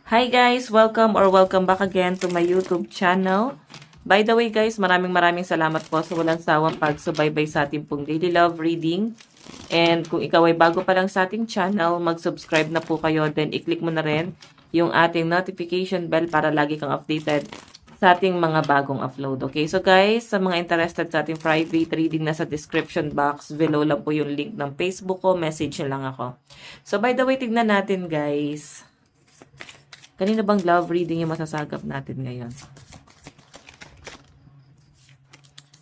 Hi guys! Welcome back again to my YouTube channel. By the way guys, maraming salamat po sa walang sawang pagsubaybay sa ating pong daily love reading. And kung ikaw ay bago pa lang sa ating channel, mag-subscribe na po kayo. Then i-click mo na rin yung ating notification bell para lagi kang updated sa ating mga bagong upload. Okay, so guys, sa mga interested sa ating private reading, nasa description box below lang po yung link ng Facebook ko. Message nyo lang ako. So by the way, tignan natin guys. Kanina bang love reading yung masasagap natin ngayon?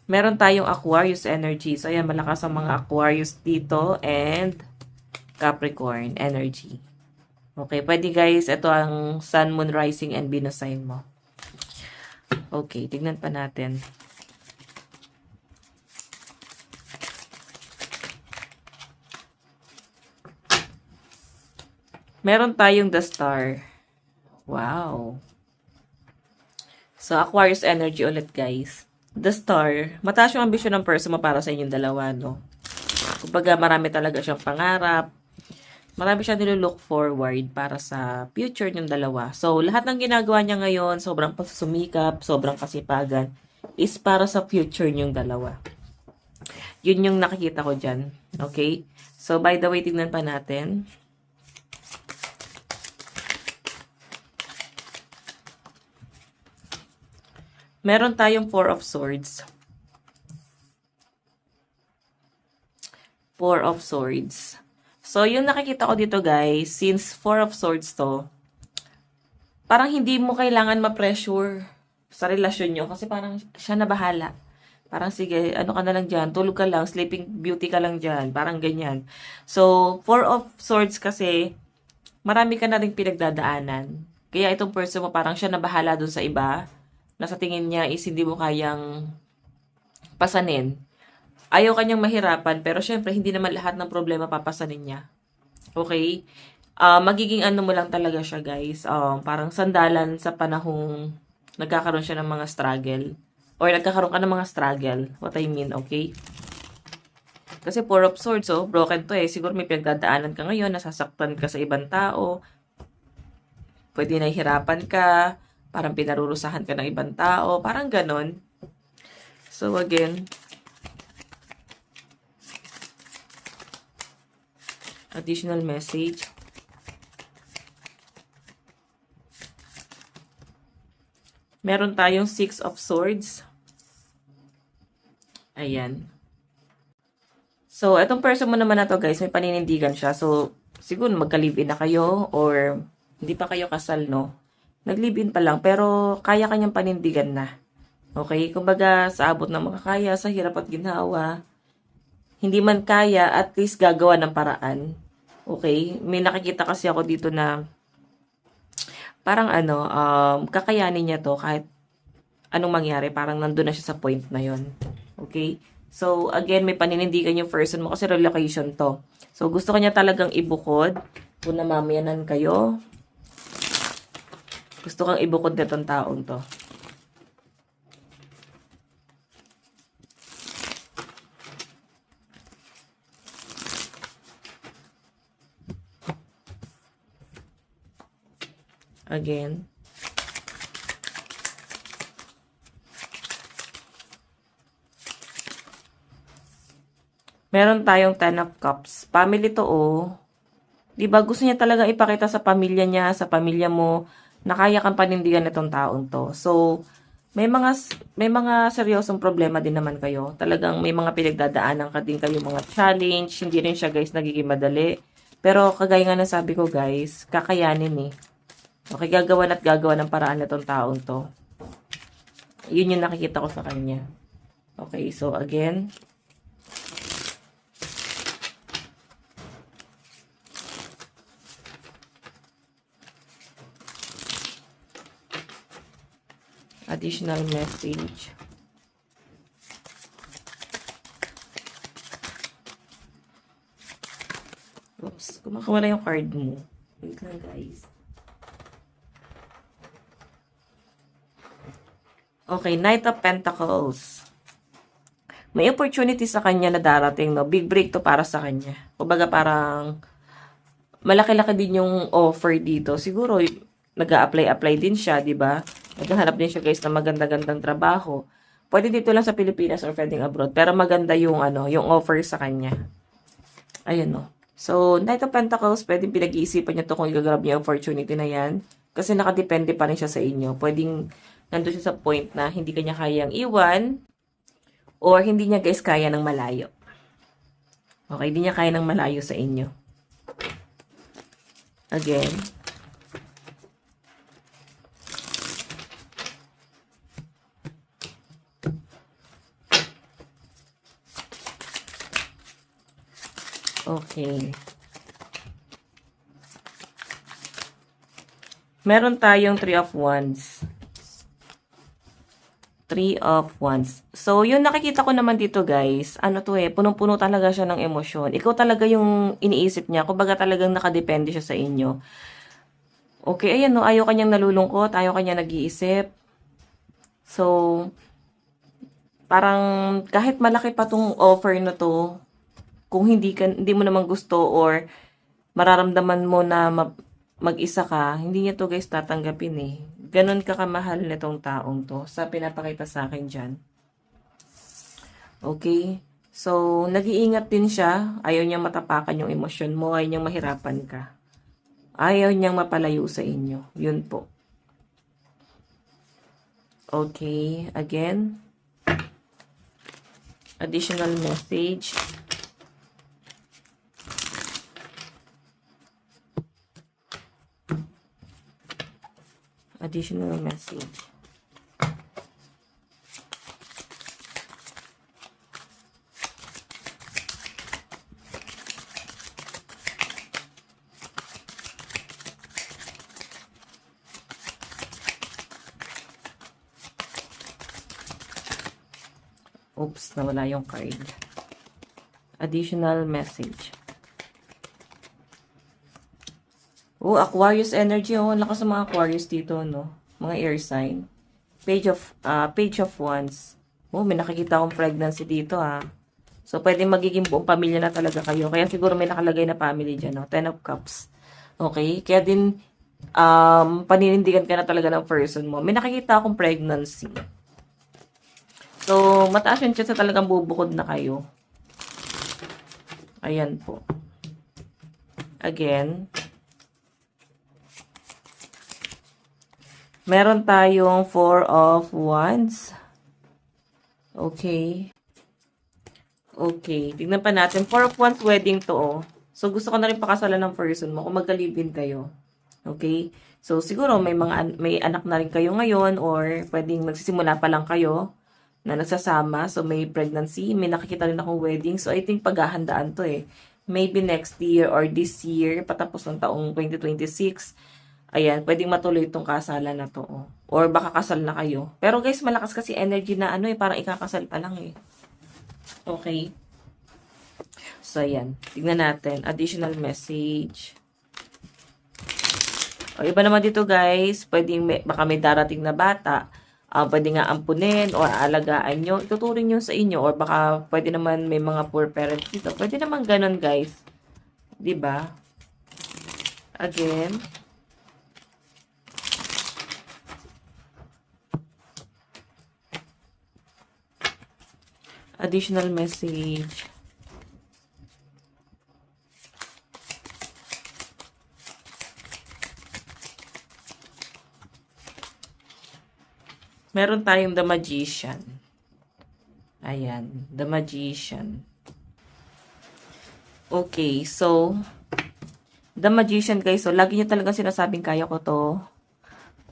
Meron tayong Aquarius energy. So, ayan, malakas ang mga Aquarius dito and Capricorn energy. Okay, pwede guys, ito ang Sun, Moon, Rising, and Venus sign mo. Okay, tignan pa natin. Meron tayong The Star. Wow. So, Aquarius energy ulit, guys. The Star, mataas yung ambisyon ng person mo para sa inyong dalawa, no? Kumbaga, marami talaga siyang pangarap. Marami siyang nilook forward para sa future niyong dalawa. So, lahat ng ginagawa niya ngayon, sobrang pagsusumikap, sobrang kasipagan, is para sa future niyong dalawa. Yun yung nakikita ko dyan. Okay? So, by the way, tignan pa natin. Meron tayong Four of Swords. Four of Swords. So, yung nakikita ko dito guys, since Four of Swords to, parang hindi mo kailangan ma-pressure sa relasyon nyo kasi parang siya na bahala. Parang sige, ano ka na lang dyan, tulog ka lang, sleeping beauty ka lang dyan, parang ganyan. So, Four of Swords kasi, marami ka na rin pinagdadaanan. Kaya itong person mo, parang siya na bahala dun sa iba, na sa tingin niya is hindi mo kayang pasanin. Ayaw kanyang mahirapan, pero syempre, hindi naman lahat ng problema papasanin niya. Okay? Magiging ano mo lang talaga siya, guys. Parang sandalan sa panahong nagkakaroon siya ng mga struggle. Or nagkakaroon ka ng mga struggle. What I mean, okay? Kasi Four of Swords, broken to eh. Siguro may pinagdadaanan ka ngayon, nasasaktan ka sa ibang tao. Pwede nahihirapan ka. Parang pinarurusahan ka ng ibang tao. Parang ganon. So, again, additional message. Meron tayong Six of Swords. Ayan. So, itong person mo naman na to, guys, may paninindigan siya. So, siguro magka-live-in na kayo or hindi pa kayo kasal, no? Nag-live-in pa lang, pero kaya kanyang panindigan na. Okay? Kumbaga, sa abot ng makakaya, sa hirap at ginhawa, hindi man kaya, at least gagawa ng paraan. Okay? May nakikita kasi ako dito na parang kakayanin niya to kahit anong mangyari. Parang nandun na siya sa point na yon. Okay? So, again, may paninindigan yung person mo kasi relocation to. So, gusto kanya talagang ibukod. Kung namamayanan kayo, gusto kang ibukod na itong taong to. Again. Meron tayong Ten of Cups. Family to, oh. Diba, gusto niya talaga ipakita sa pamilya niya, sa pamilya mo, na kaya kang panindigan nitong taong to. So, may mga seryosong problema din naman kayo. Talagang may mga pinagdadaanan ka din kayo, mga challenge. Hindi rin siya, guys, nagiging madali. Pero, kagaya nga ng sabi ko, guys, kakayanin eh. Okay, gagawan at gagawan ng paraan na tong taong to. Yun yung nakikita ko sa kanya. Okay, so again, additional message. Oops, kumakawala yung card mo. Wait lang, guys. Okay, Knight of Pentacles. may opportunity sa kanya na darating, no? Big break to para sa kanya. Kumbaga parang malaki-laki din yung offer dito. Siguro nag-a-apply din siya, 'di ba? Naghahanap din siya guys ng maganda-gandang trabaho. Pwede dito lang sa Pilipinas or pwedeng abroad, pero maganda yung yung offer sa kanya. Ayun, no. So, Knight of Pentacles, pwedeng pinag-iisipan niya to kung i-grab niya yung opportunity na yan. Kasi nakadepende pa rin siya sa inyo. Pwedeng nandun siya sa point na hindi kanya kayang iwan or hindi niya guys kaya ng malayo. Okay, hindi niya kaya ng malayo sa inyo. Again. Okay. Meron tayong 3 of Wands. 3 of Wands. So, yun nakikita ko naman dito guys, ano to punong-puno talaga siya ng emosyon. Ikaw talaga yung iniisip niya. Kumbaga talagang nakadepende siya sa inyo. Okay, ayan no, ayaw kanyang nalulungkot, ayaw kanya nag-iisip. So, parang kahit malaki pa tong offer na to, kung hindi mo naman gusto or mararamdaman mo na mag-isa ka, hindi niya to guys tatanggapin eh. Ganon ka kamahal nitong taong to sa pinapakita sa akin dyan. Okay? So, nag-iingat din siya. Ayaw niyang matapakan yung emosyon mo. Ayaw niyang mahirapan ka. Ayaw niyang mapalayo sa inyo. Yun po. Okay. Again. Additional message. Additional message. Oops, nawala yung card. Additional message. Oh, Aquarius energy. Oh, lakas ng mga Aquarius dito, no? Mga air sign. Page of Wands. Oh, may nakikita akong pregnancy dito, ha. So, pwede magiging buong pamilya na talaga kayo. Kaya siguro may nakalagay na family dyan, no? 10 of Cups. Okay? Kaya din, paninindigan ka na talaga ng person mo. May nakikita akong pregnancy. So, mataas yung chance na talagang bubukod na kayo. Ayan po. Again. Meron tayong 4 of Wands. Okay. Okay. Tignan pa natin. 4 of Wands wedding to, oh. So, gusto ko na rin pakasalan ng person mo kung magkalibin kayo. Okay? So, siguro may anak na rin kayo ngayon or pwedeng magsisimula pa lang kayo na nagsasama. So, may pregnancy. May nakikita rin akong wedding. So, I think paghahandaan to eh. Maybe next year or this year, patapos ng taong 2026. Ayan, pwedeng matuloy itong kasalan na to. Oh. Or baka kasal na kayo. Pero guys, malakas kasi energy na parang ikakasal pa lang eh. Okay. So, ayan. Tignan natin. Additional message. O, iba naman dito guys. Pwedeng baka may darating na bata. Pwede nga ampunin or alagaan nyo. Ituturing nyo sa inyo. Or baka pwede naman may mga poor parents dito. Pwede naman ganun guys. Diba? Again. Additional message. Meron tayong The Magician. Ayan, The Magician. Okay, so, The Magician guys, so lagi niya talaga sinasabing kaya ko to.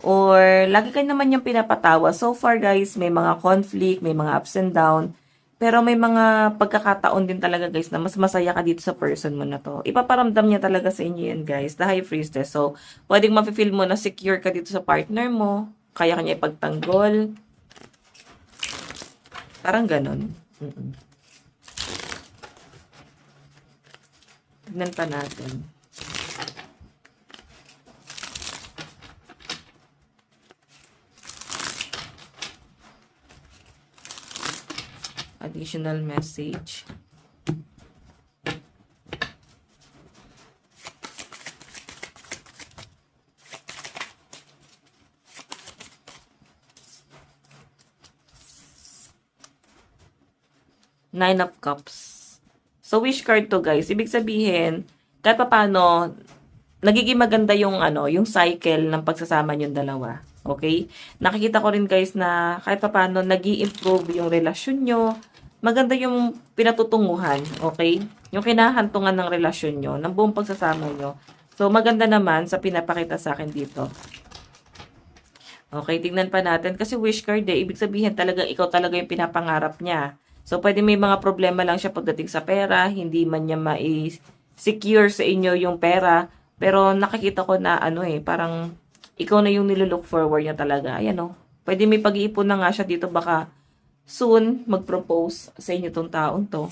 Or, lagi kayo naman yung pinapatawa. So far guys, may mga conflict, may mga ups and down. Pero may mga pagkakataon din talaga guys na mas masaya ka dito sa person mo na to. Ipaparamdam niya talaga sa inyo yan guys, the High Priestess. So, pwedeng mafe-feel mo na secure ka dito sa partner mo. Kaya kanya ipagtanggol. Parang ganon. Tignan pa natin. Additional message. Nine of Cups. So, wish card to, guys. Ibig sabihin, kahit pa paano, nagiging maganda yung, yung cycle ng pagsasama yung dalawa. Okay? Nakikita ko rin, guys, na kahit pa paano, nag-i-improve yung relasyon nyo. Maganda yung pinatutunguhan. Okay? Yung kinahantungan ng relasyon nyo, ng buong pagsasama nyo. So, maganda naman sa pinapakita sa akin dito. Okay, tingnan pa natin. Kasi wish card ibig sabihin talaga, ikaw talaga yung pinapangarap niya. So, pwede may mga problema lang siya pagdating sa pera, hindi man niya secure sa inyo yung pera, pero nakikita ko na parang ikaw na yung nilook forward niya talaga. Ayan pwede may pag-iipon na nga siya dito, baka soon mag-propose sa inyo tong taon to.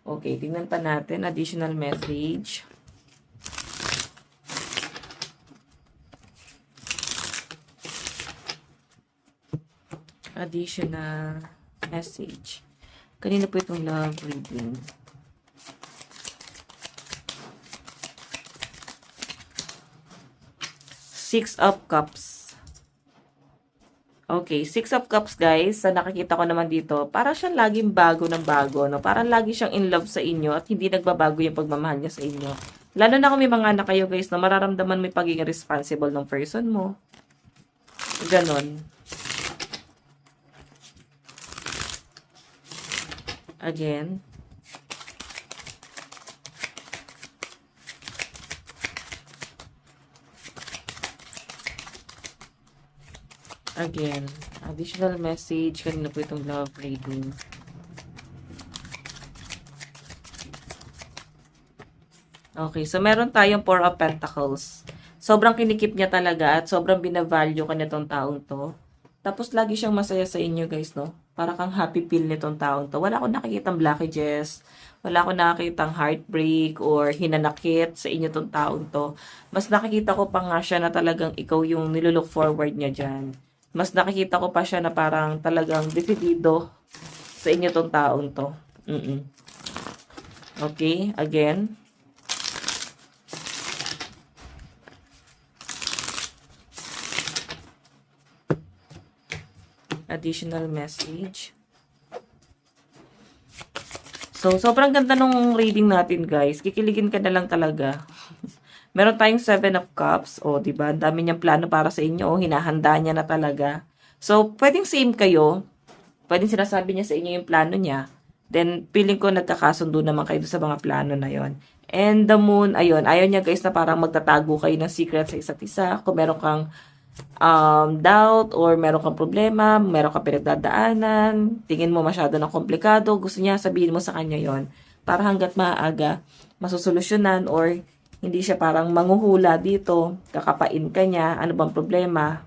Okay, tingnan pa natin, additional message. Additional message. Kanina po itong love reading. Six of Cups. Okay, Six of Cups, guys. Sa nakikita ko naman dito, para siyang laging bago ng bago, no? Parang lagi siyang in love sa inyo at hindi nagbabago yung pagmamahal niya sa inyo. Lalo na kung may mga anak kayo, guys, no? Mararamdaman mo yung pagiging responsible ng person mo. Ganon. Again. Again. Additional message. Kanina po itong love reading. Okay. So, meron tayong Four of Pentacles. Sobrang kinikip niya talaga at sobrang binavalue ka nitong taong to. Tapos, lagi siyang masaya sa inyo, guys, no? Para kang happy pill nitong taon to. Wala akong nakikitang blockages. Wala akong nakikitang heartbreak or hinanakit sa inyo tong taon to. Mas nakikita ko pa nga siya na talagang ikaw yung nilook forward niya dyan. Mas nakikita ko pa siya na parang talagang decidido sa inyo tong taon to. Okay, again. Additional message. So, sobrang ganda nung reading natin, guys. Kikiligin ka na lang talaga. Meron tayong Seven of Cups. O, diba? Ang dami niyang plano para sa inyo. O, hinahanda niya na talaga. So, pwedeng same kayo. Pwedeng sinasabi niya sa inyo yung plano niya. Then, feeling ko nagkakasundo naman kayo sa mga plano na yon. And the moon, ayun. Ayaw niya, guys, na parang magtatago kayo ng secret sa isa't isa. Kung meron kang doubt or meron kang problema, meron kang pinagdadaanan, tingin mo masyado ng komplikado, gusto niya sabihin mo sa kanya yon para hanggat maaga masusolusyonan or hindi siya parang manghuhula dito, kakapain ka niya, ano bang problema.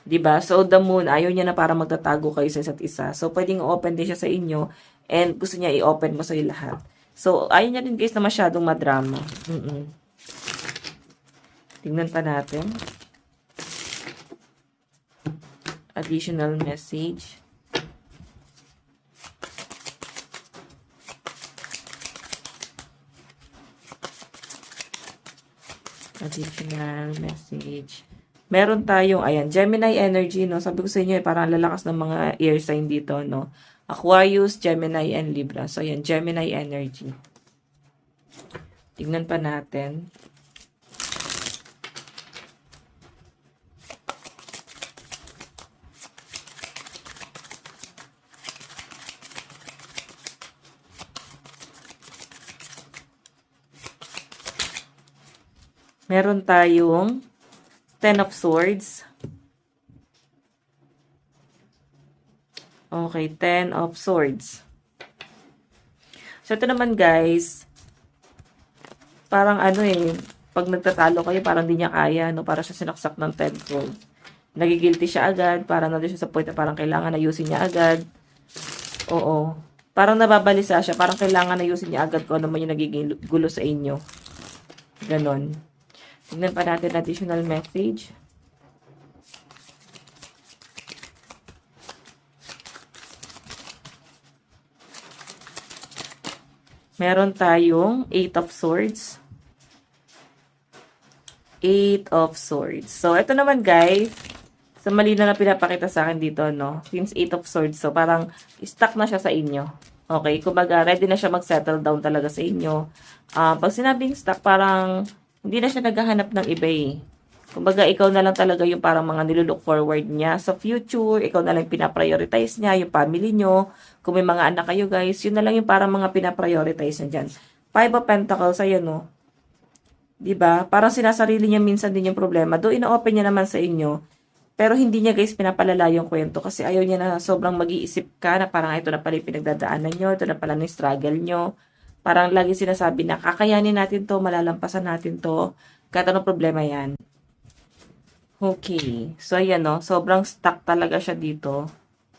'Di ba? So the moon, ayaw niya na para magtatago kayo sa isa't isa. So pwedeng open din siya sa inyo and gusto niya i-open mo sa lahat. So ayaw niya din, guys, na masyadong madrama. Tingnan pa natin. Additional message. Additional message. Meron tayong, ayan, Gemini energy, no? Sabi ko sa inyo, parang lalakas ng mga air sign dito, no? Aquarius, Gemini, and Libra. So, ayan, Gemini energy. Tignan pa natin. Meron tayong Ten of Swords. Okay, Ten of Swords. So, ito naman, guys, parang pag nagtatalo kayo, parang di niya kaya, no? Para siya sinaksak ng Ten Swords. Nagigilty siya agad, parang nandun siya sa point na parang kailangan ayusin niya agad. Oo. Parang nababalisa siya, parang kailangan ayusin niya agad kung ano man yung nagiging gulo sa inyo. Ganon. Tignan pa natin additional message. Meron tayong Eight of Swords. Eight of Swords. So, ito naman guys, sa malinaw na pinapakita sa akin dito, no? Since Eight of Swords, so parang stuck na siya sa inyo. Okay? Kumbaga, ready na siya mag-settle down talaga sa inyo. Pag sinabing stuck, parang hindi na siya naghahanap ng iba eh. Kumbaga, ikaw na lang talaga yung parang mga nilulook forward niya sa future. Ikaw na lang pinaprioritize niya, yung family nyo. Kung may mga anak kayo guys, yun na lang yung parang mga pinaprioritize niya dyan. Five of Pentacles, ayan no? 'Di ba? Parang sinasarili niya minsan din yung problema. Do ino-open niya naman sa inyo. Pero hindi niya guys pinapalala yung kwento kasi ayaw niya na sobrang mag-iisip ka na parang ito na pala yung pinagdadaanan nyo, ito na pala yung struggle nyo. Parang lagi sinasabi na kakayanin natin to, malalampasan natin to. Kahit anong problema yan. Okay. So ayan no, sobrang stuck talaga siya dito.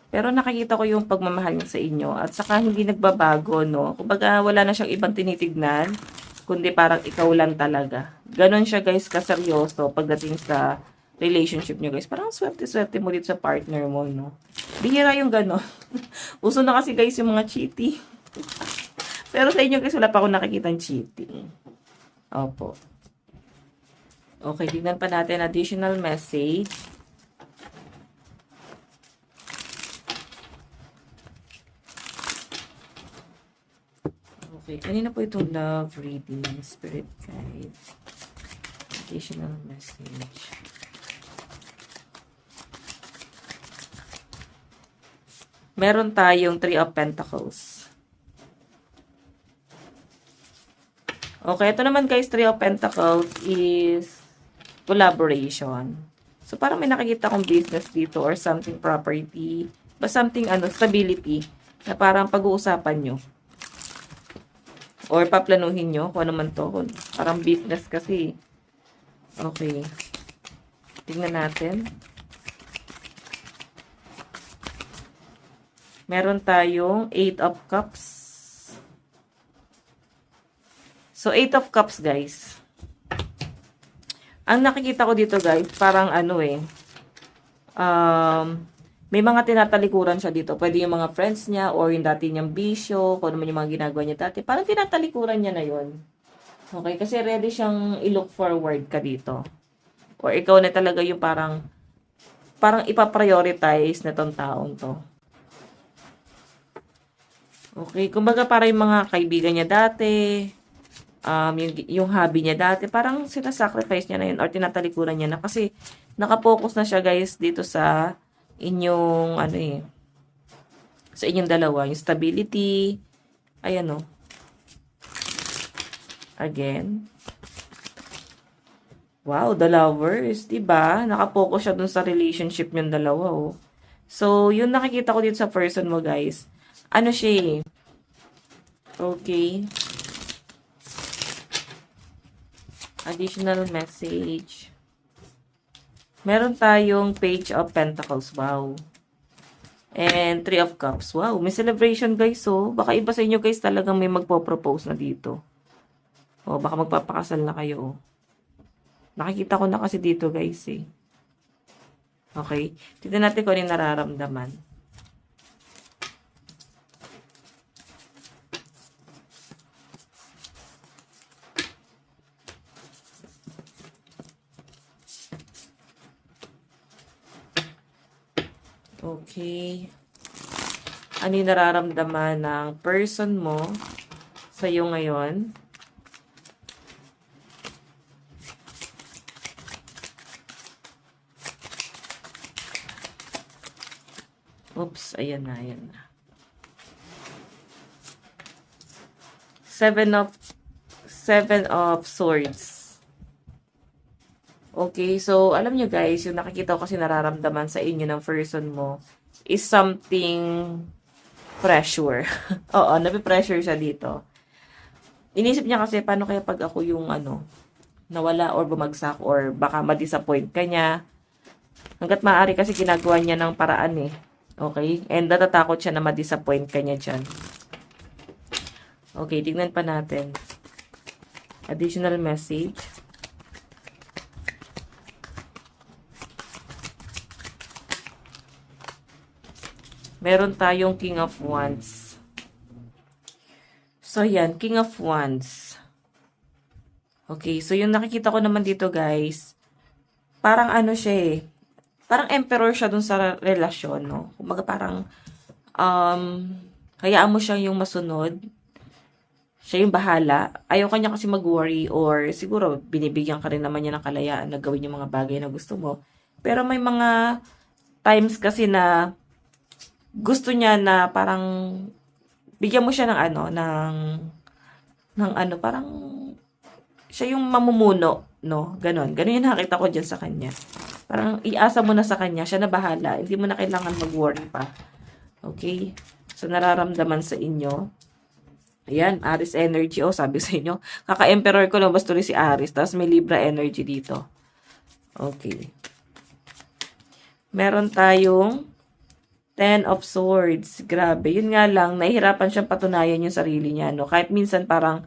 Pero nakikita ko yung pagmamahal niya sa inyo at saka hindi nagbabago no. Kumbaga wala na siyang ibang tinitignan kundi parang ikaw lang talaga. Ganon siya guys kaseryoso pagdating sa relationship nyo guys. Parang swerte-swerte mo dito sa partner mo, no? Bihira yung ganon. Uso na kasi guys yung mga cheating. Pero sa inyo guys, wala pa akong nakikitang cheating. Opo. Okay, tignan pa natin additional message. Okay, kanina po itong love reading, spirit guide, additional message. Meron tayong Three of Pentacles. Okay, ito naman guys, Three of Pentacles is collaboration. So, parang may nakikita kong business dito or something property, but something stability na parang pag-uusapan nyo. Or paplanuhin nyo kung ano man to. Parang business kasi. Okay. Tingnan natin. Meron tayong Eight of Cups. So, Eight of Cups, guys. Ang nakikita ko dito, guys, parang may mga tinatalikuran siya dito. Pwede yung mga friends niya or yung dati niyang bisyo, kung ano man yung mga ginagawa niya dati. Parang tinatalikuran niya na yon. Okay? Kasi ready siyang i-look forward ka dito. Or ikaw na talaga yung parang ipaprioritize na tong taong to. Okay? Kumbaga para yung mga kaibigan niya dati, yung hobby niya dati, parang sinasacrifice niya na yun or tinatalikuran niya na. Kasi nakapokus na siya guys dito sa inyong sa inyong dalawa, yung stability. Ayan again. Wow, the lovers, 'di ba? Nakapokus siya dun sa relationship niyong dalawa, oh. So, yun nakikita ko dito sa person mo, guys. Ano siya eh. Okay. Additional message. Meron tayong Page of Pentacles. Wow. And Three of Cups. Wow. May celebration guys. So, baka iba sa inyo guys talagang may magpo-propose na dito. O, baka magpapakasal na kayo. Oh. Nakikita ko na kasi dito guys eh. Okay. Tignan natin kung ano yung nararamdaman. Okay. Ano yung nararamdaman ng person mo sa'yo ngayon? Oops, ayan na, ayan na. Seven of Swords. Okay, so alam nyo guys, yung nakikita ko kasi nararamdaman sa inyo ng person mo is something pressure. Oo, napipressure siya dito. Inisip niya kasi, paano kaya pag ako yung nawala or bumagsak or baka ma-disappoint ka niya. Hanggat maaari kasi ginagawa niya ng paraan eh. Okay? And natatakot siya na ma-disappoint ka niya dyan. Okay, tignan pa natin. Additional message. Meron tayong King of Wands. So, yan. King of Wands. Okay, so yung nakikita ko naman dito, guys, parang ano siya eh. Parang emperor siya dun sa relasyon, no? Kumbaga parang, um, hayaan mo siyang yung masunod. Siya yung bahala. Ayaw kanya kasi mag-worry or siguro binibigyan ka rin naman niya ng kalayaan na gawin yung mga bagay na gusto mo. Pero may mga times kasi na gusto niya na parang bigyan mo siya ng ano, ng ano, parang siya yung mamumuno, no? Ganon. Ganon yung nakita ko dyan sa kanya. Parang iasa mo na sa kanya, siya na bahala. Hindi mo na kailangan mag-worry pa. Okay? So, nararamdaman sa inyo. Ayan, Aries energy. Oh, sabi sa inyo. Kaka-emperor ko lumabas tuloy si Aries. Tapos may Libra energy dito. Okay. Meron tayong Ten of Swords. Grabe. Yun nga lang, nahihirapan siyang patunayan yung sarili niya. No? Kahit minsan parang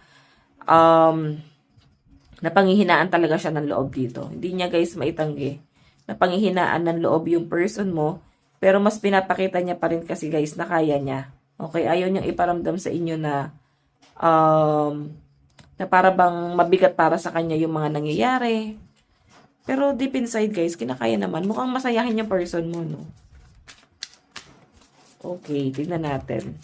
napanghihinaan talaga siya ng loob dito. Hindi niya guys maitanggi. Napanghihinaan ng loob yung person mo. Pero mas pinapakita niya pa rin kasi guys na kaya niya. Okay, ayaw niyang iparamdam sa inyo na na para bang mabigat para sa kanya yung mga nangyayari. Pero deep inside guys, kinakaya naman. Mukhang masayahin yung person mo, no? Okay, tignan natin.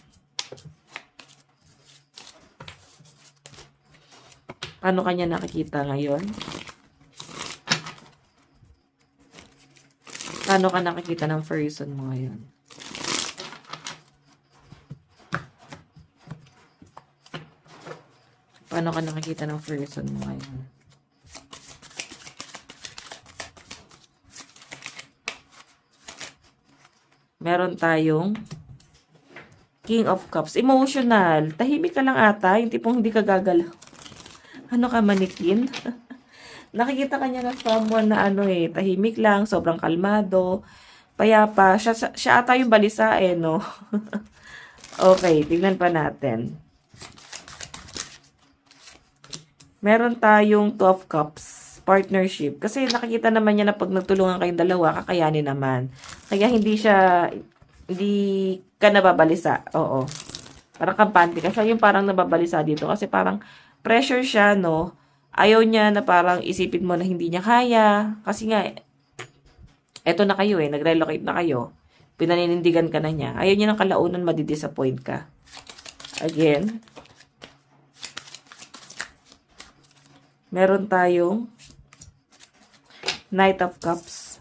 Paano kanya nakikita ngayon? Paano ka nakikita ng person mo ngayon? Paano ka nakikita ng person mo ngayon? Meron tayong King of Cups. Emotional. Tahimik ka lang ata. Yung tipong hindi ka gagalaw. Ano ka, manikin? Nakikita ka niya na someone na ano eh, tahimik lang, sobrang kalmado, payapa. Siya ata yung balisa eh, no? Okay, tignan pa natin. Meron tayong Two of Cups, partnership. Kasi nakikita naman niya na pag nagtulungan kayong dalawa, kakayanin naman. Kaya hindi ka nababalisa. Oo. Parang kampante ka. Siya yung parang nababalisa dito. Kasi parang pressure siya, no? Ayaw niya na parang isipin mo na hindi niya kaya. Kasi nga, eto na kayo eh. Nag-relocate na kayo. Pinaninindigan ka na niya. Ayaw niya ng kalaunan madidisappoint ka. Again. Meron tayong Knight of Cups.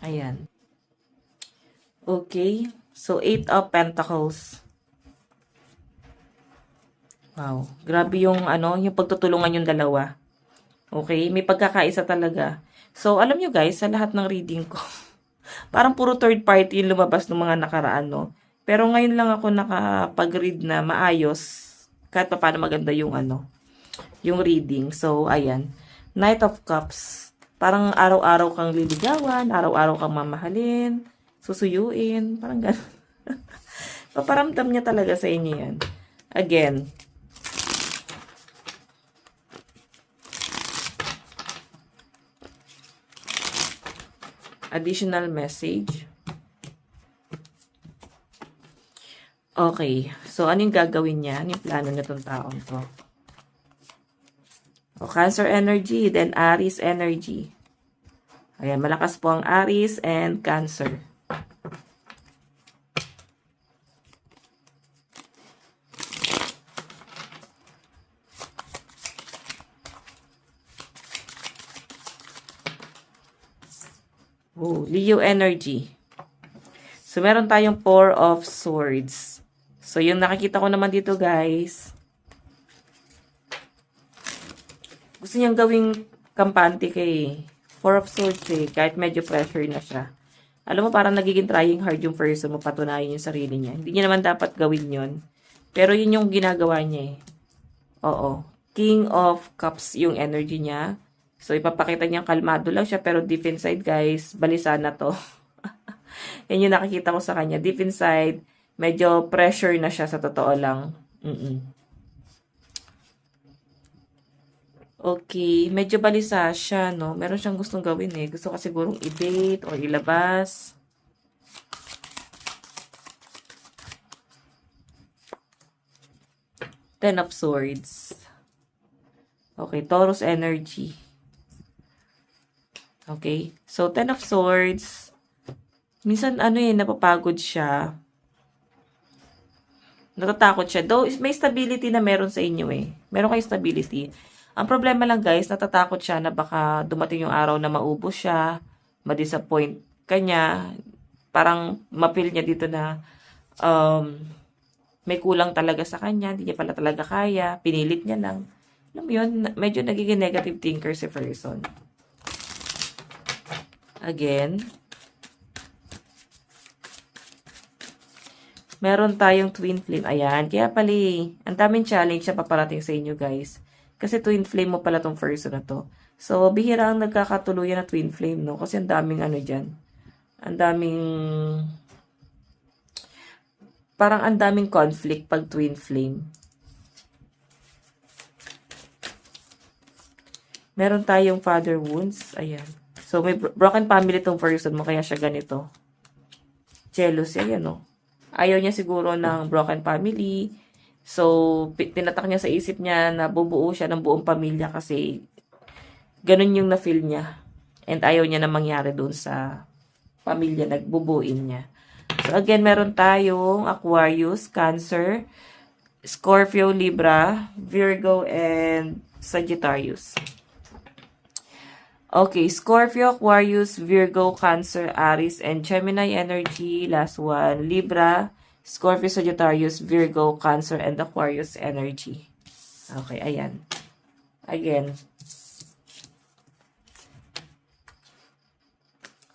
Ayan. Okay. So, 8 of Pentacles. Wow. Grabe yung yung pagtutulungan yung dalawa. Okay? May pagkakaisa talaga. So, alam nyo guys, sa lahat ng reading ko, parang puro third party yung lumabas ng mga nakaraan, no? Pero ngayon lang ako nakapag-read na maayos. Kahit pa paano maganda yung yung reading. So, ayan. Knight of Cups. Parang araw-araw kang liligawan, araw-araw kang mamahalin, susuyuin, parang gano'n. Paparamdam niya talaga sa inyo yan. Again, additional message. Okay. So, anong gagawin niya? Ano yung plano na itong taong to? O, Cancer energy, then Aries energy. Ayan, malakas po ang Aries and Cancer. Oh, Leo energy. So, meron tayong Four of Swords. So, yung nakikita ko naman dito, guys, gusto niyang gawing kampante kay Four of Swords eh, kahit medyo pressure na siya. Alam mo, parang nagiging trying hard yung person mo, patunayan yung sarili niya. Hindi niya naman dapat gawin yon. Pero yun yung ginagawa niya eh. Oo. King of Cups yung energy niya. So, ipapakita niyang kalmado lang siya, pero deep inside, guys, balisa na to. Yan yung nakikita ko sa kanya. Deep inside, medyo pressure na siya sa totoo lang. Okay, medyo balisa siya, no? Meron siyang gustong gawin eh. Gusto ka sigurong i-date or ilabas. Ten of Swords. Okay, Taurus energy. Okay, so Ten of Swords. Minsan, napapagod siya. Natatakot siya. Though, may stability na meron sa inyo eh. Meron kayong stability. Ang problema lang guys, natatakot siya na baka dumating yung araw na maubos siya, ma-disappoint kanya, parang mapil niya dito na may kulang talaga sa kanya, hindi niya pala talaga kaya, pinilit niya lang. Alam mo yun, medyo nagiging negative thinker si person. Again, meron tayong twin flame. Ayan, kaya pala, ang daming challenge na paparating sa inyo guys. Kasi twin flame mo pala tong person na to. So, bihira ang nagkakatuluyan na twin flame, no? Kasi ang daming dyan. Ang daming, parang ang daming conflict pag twin flame. Meron tayong father wounds. Ayan. So, may broken family tong person mo, kaya siya ganito. Jealousy, ayan, no? Ayaw niya siguro ng broken family. So, tinatak niya sa isip niya na bubuo siya ng buong pamilya kasi ganun yung na-feel niya. And ayaw niya na mangyari doon sa pamilya nagbubuin niya. So, again, meron tayong Aquarius, Cancer, Scorpio, Libra, Virgo, and Sagittarius. Okay, Scorpio, Aquarius, Virgo, Cancer, Aries, and Gemini energy. Last one, Libra, Scorpio, Sagittarius, Virgo, Cancer, and Aquarius energy. Okay, ayan. Again.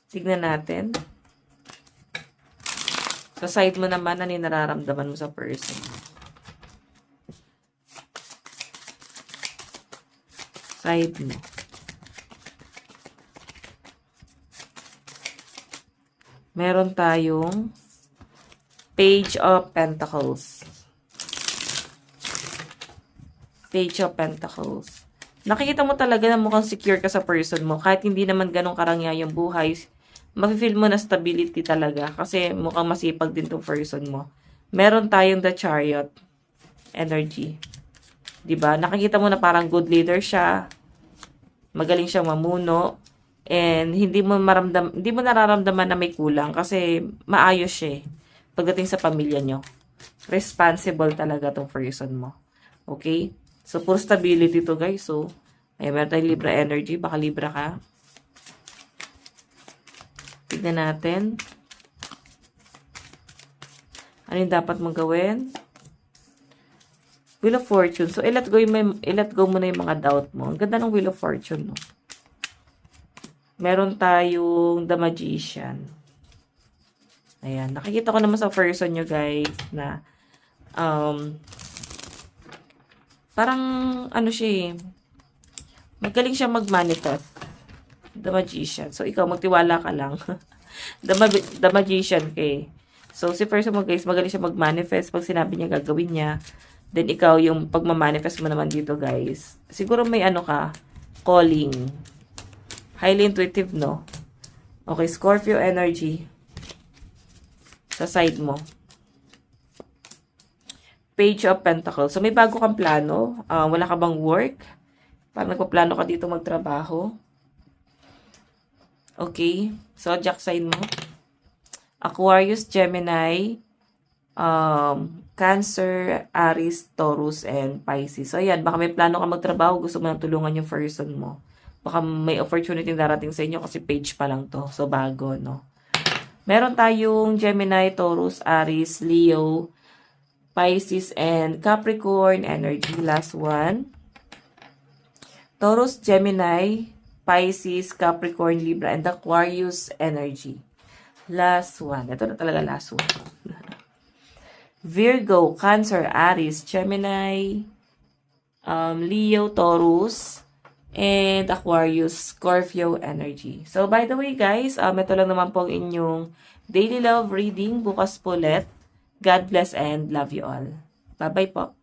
Tignan natin. Sa side mo naman, ano yung nararamdaman mo sa person? Side mo. Meron tayong Page of Pentacles. Page of Pentacles. Nakikita mo talaga na mukhang secure ka sa person mo. Kahit hindi naman ganun karangya yung buhay, mafe-feel mo na stability talaga. Kasi mukhang masipag din tong person mo. Meron tayong The Chariot energy. Diba? Nakikita mo na parang good leader siya. Magaling siyang mamuno. And hindi mo nararamdaman na may kulang kasi maayos siya eh. Pagdating sa pamilya nyo. Responsible talaga tong person mo. Okay? So, puro stability to guys. So, ay meron tayong Libra energy. Baka Libra ka. Tignan natin. Ano yung dapat mong gawin? Wheel of Fortune. So, i-let go mo na yung mga doubt mo. Ang ganda ng Wheel of Fortune, no? Meron tayong The Magician. Ayan. Nakikita ko naman sa person nyo, guys, na parang, siya eh. Magaling siya mag-manifest. The Magician. So, ikaw, magtiwala ka lang. The Magician kay. So, si person mo, guys, magaling siya mag-manifest. Pag sinabi niya, gagawin niya. Then, ikaw, yung pagmamanifest mo naman dito, guys. Siguro may calling. Highly intuitive, no? Okay, Scorpio energy. Sa side mo. Page of Pentacles. So, may bago kang plano. Wala ka bang work? Parang nagpaplano ka dito magtrabaho. Okay. So, jack sign mo. Aquarius, Gemini, Cancer, Aries, Taurus, and Pisces. So, ayan. Baka may plano ka magtrabaho. Gusto mo nang tulungan yung person mo. Baka may opportunity darating sa inyo kasi page pa lang to. So, bago, no? Meron tayong Gemini, Taurus, Aries, Leo, Pisces, and Capricorn energy. Last one. Taurus, Gemini, Pisces, Capricorn, Libra, and Aquarius energy. Last one. Ito na talaga last one. Virgo, Cancer, Aries, Gemini, Leo, Taurus, and Aquarius, Scorpio energy. So, by the way, guys, ito lang naman po ang inyong daily love reading. Bukas po ulit. God bless and love you all. Bye-bye po.